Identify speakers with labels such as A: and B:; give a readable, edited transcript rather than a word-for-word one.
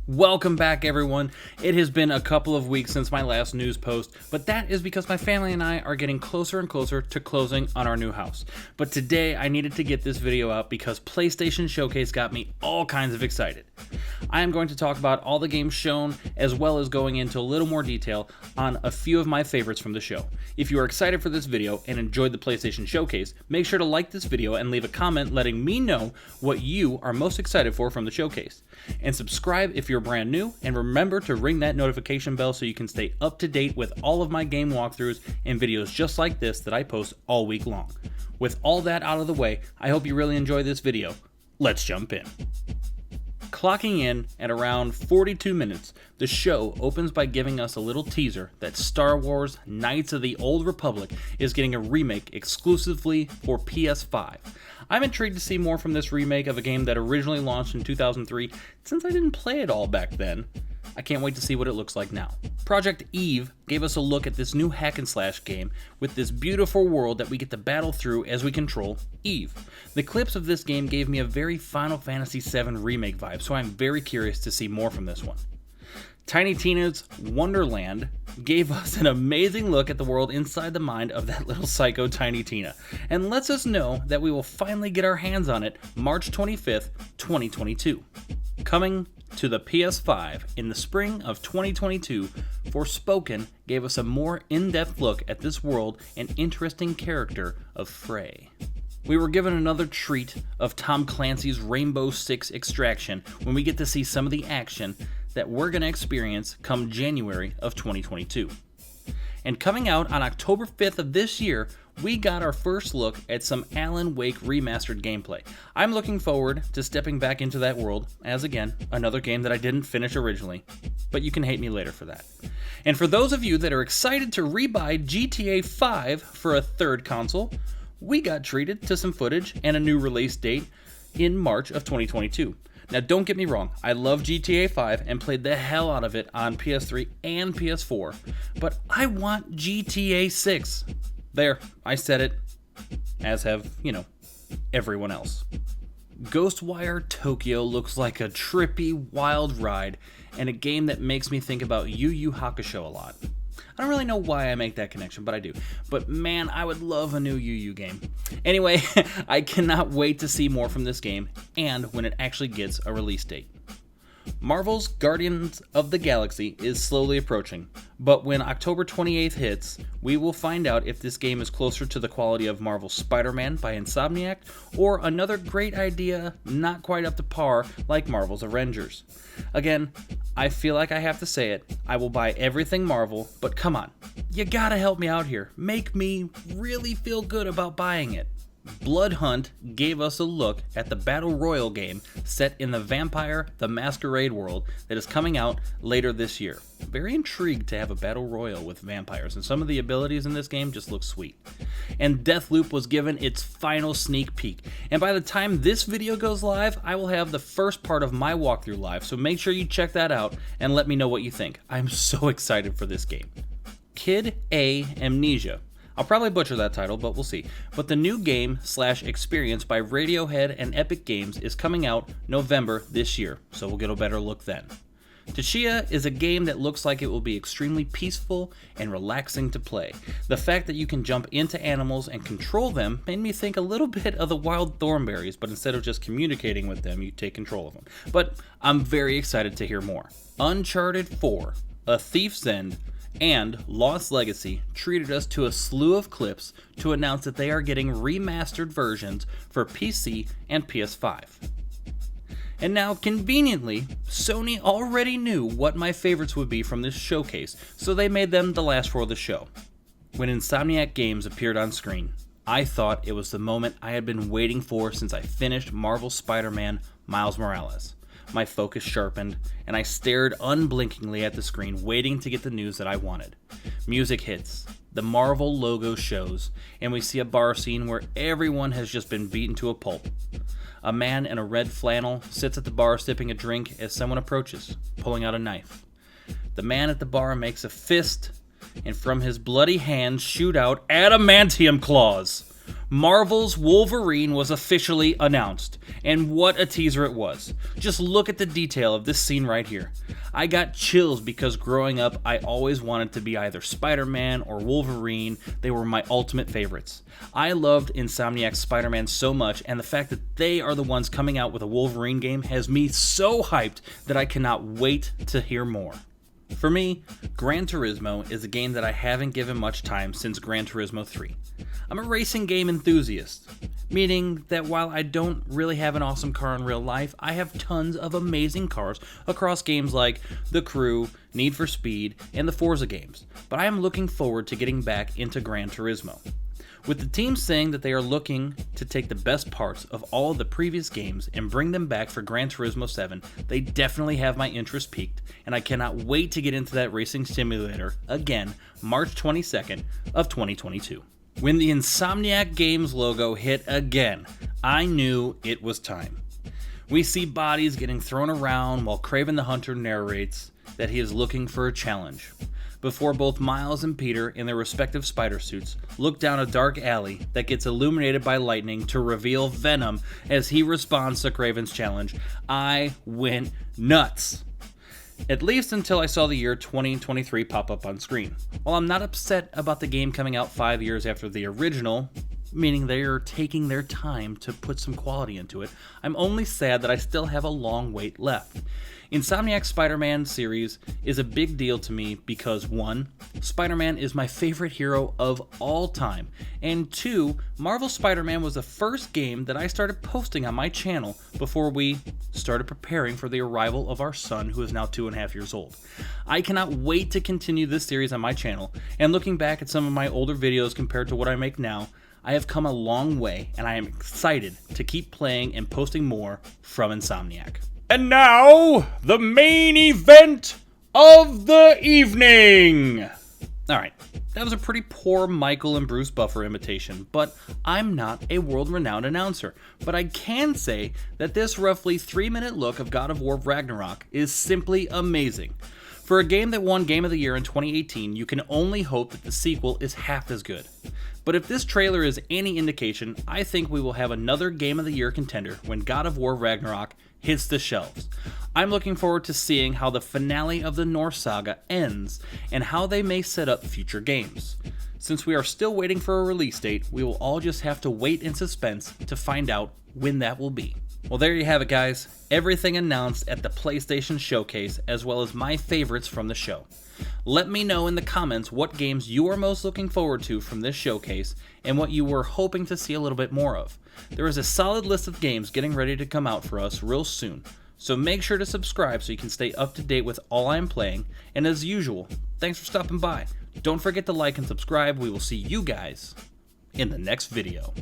A: Welcome back, everyone. It has been a couple of weeks since my last news post, but that is because my family and I are getting closer and closer to closing on our new house. But today I needed to get this video out because PlayStation Showcase got me all kinds of excited. I am going to talk about all the games shown, as well as going into a little more detail on a few of my favorites from the show. If you are excited for this video and enjoyed the PlayStation Showcase, make sure to like this video and leave a comment letting me know what you are most excited for from the showcase. And subscribe if you're brand new, and remember to ring that notification bell so you can stay up to date with all of my game walkthroughs and videos just like this that I post all week long. With all that out of the way, I hope you really enjoy this video. Let's jump in. Clocking in at around 42 minutes, the show opens by giving us a little teaser that Star Wars Knights of the Old Republic is getting a remake exclusively for PS5. I'm intrigued to see more from this remake of a game that originally launched in 2003, since I didn't play it all back then. I can't wait to see what it looks like now. Project Eve gave us a look at this new hack and slash game with this beautiful world that we get to battle through as we control Eve. The clips of this game gave me a very Final Fantasy VII remake vibe, so I'm very curious to see more from this one. Tiny Tina's Wonderland gave us an amazing look at the world inside the mind of that little psycho Tiny Tina, and lets us know that we will finally get our hands on it March 25th, 2022. Coming to the PS5 in the spring of 2022, Forspoken gave us a more in-depth look at this world and interesting character of Frey. We were given another treat of Tom Clancy's Rainbow Six Extraction when we get to see some of the action that we're going to experience come January of 2022. And coming out on October 5th of this year, we got our first look at some Alan Wake remastered gameplay. I'm looking forward to stepping back into that world, as again, another game that I didn't finish originally, but you can hate me later for that. And for those of you that are excited to rebuy GTA 5 for a third console, we got treated to some footage and a new release date in March of 2022. Now, don't get me wrong, I love GTA 5 and played the hell out of it on PS3 and PS4, but I want GTA 6. There, I said it, as have, everyone else. Ghostwire Tokyo looks like a trippy, wild ride, and a game that makes me think about Yu Yu Hakusho a lot. I don't really know why I make that connection, but I do. But man, I would love a new Yu Yu game. Anyway, I cannot wait to see more from this game, and when it actually gets a release date. Marvel's Guardians of the Galaxy is slowly approaching, but when October 28th hits, we will find out if this game is closer to the quality of Marvel's Spider-Man by Insomniac, or another great idea not quite up to par like Marvel's Avengers. Again, I feel like I have to say it, I will buy everything Marvel, but come on, you gotta help me out here. Make me really feel good about buying it. Blood Hunt gave us a look at the Battle Royale game set in the Vampire the Masquerade world that is coming out later this year. Very intrigued to have a Battle Royale with vampires, and some of the abilities in this game just look sweet. And Deathloop was given its final sneak peek, and by the time this video goes live, I will have the first part of my walkthrough live, so make sure you check that out and let me know what you think. I'm so excited for this game. Kid A Amnesia. I'll probably butcher that title, but we'll see. But the new game/experience by Radiohead and Epic Games is coming out November this year, so we'll get a better look then. Tchia is a game that looks like it will be extremely peaceful and relaxing to play. The fact that you can jump into animals and control them made me think a little bit of the Wild Thornberries, but instead of just communicating with them, you take control of them. But I'm very excited to hear more. Uncharted 4, A Thief's End, and Lost Legacy treated us to a slew of clips to announce that they are getting remastered versions for PC and PS5. And now, conveniently, Sony already knew what my favorites would be from this showcase, so they made them the last for the show. When Insomniac Games appeared on screen, I thought it was the moment I had been waiting for since I finished Marvel's Spider-Man Miles Morales. My focus sharpened, and I stared unblinkingly at the screen, waiting to get the news that I wanted. Music hits, the Marvel logo shows, and we see a bar scene where everyone has just been beaten to a pulp. A man in a red flannel sits at the bar sipping a drink as someone approaches, pulling out a knife. The man at the bar makes a fist, and from his bloody hands shoot out adamantium claws. Marvel's Wolverine was officially announced, and what a teaser it was. Just look at the detail of this scene right here. I got chills because growing up I always wanted to be either Spider-Man or Wolverine. They were my ultimate favorites. I loved Insomniac's Spider-Man so much, and the fact that they are the ones coming out with a Wolverine game has me so hyped that I cannot wait to hear more. For me, Gran Turismo is a game that I haven't given much time since Gran Turismo 3. I'm a racing game enthusiast, meaning that while I don't really have an awesome car in real life, I have tons of amazing cars across games like The Crew, Need for Speed, and the Forza games, but I am looking forward to getting back into Gran Turismo. With the team saying that they are looking to take the best parts of all of the previous games and bring them back for Gran Turismo 7, they definitely have my interest piqued, and I cannot wait to get into that racing simulator again, March 22nd of 2022. When the Insomniac Games logo hit again, I knew it was time. We see bodies getting thrown around while Kraven the Hunter narrates that he is looking for a challenge, before both Miles and Peter in their respective spider suits look down a dark alley that gets illuminated by lightning to reveal Venom as he responds to Kraven's challenge. I went nuts. At least until I saw the year 2023 pop up on screen. While I'm not upset about the game coming out 5 years after the original, meaning they're taking their time to put some quality into it, I'm only sad that I still have a long wait left. Insomniac's Spider-Man series is a big deal to me because 1. Spider-Man is my favorite hero of all time, and 2. Marvel Spider-Man was the first game that I started posting on my channel before we started preparing for the arrival of our son, who is now 2.5 years old. I cannot wait to continue this series on my channel, and looking back at some of my older videos compared to what I make now, I have come a long way, and I am excited to keep playing and posting more from Insomniac. And now, the main event of the evening! Alright, that was a pretty poor Michael and Bruce Buffer imitation, but I'm not a world-renowned announcer. But I can say that this roughly 3-minute look of God of War Ragnarok is simply amazing. For a game that won Game of the Year in 2018, you can only hope that the sequel is half as good. But if this trailer is any indication, I think we will have another Game of the Year contender when God of War Ragnarok hits the shelves. I'm looking forward to seeing how the finale of the Norse saga ends and how they may set up future games. Since we are still waiting for a release date, we will all just have to wait in suspense to find out when that will be. Well, there you have it, guys. Everything announced at the PlayStation Showcase, as well as my favorites from the show. Let me know in the comments what games you are most looking forward to from this showcase and what you were hoping to see a little bit more of. There is a solid list of games getting ready to come out for us real soon, so make sure to subscribe so you can stay up to date with all I am playing, and as usual, thanks for stopping by. Don't forget to like and subscribe. We will see you guys in the next video.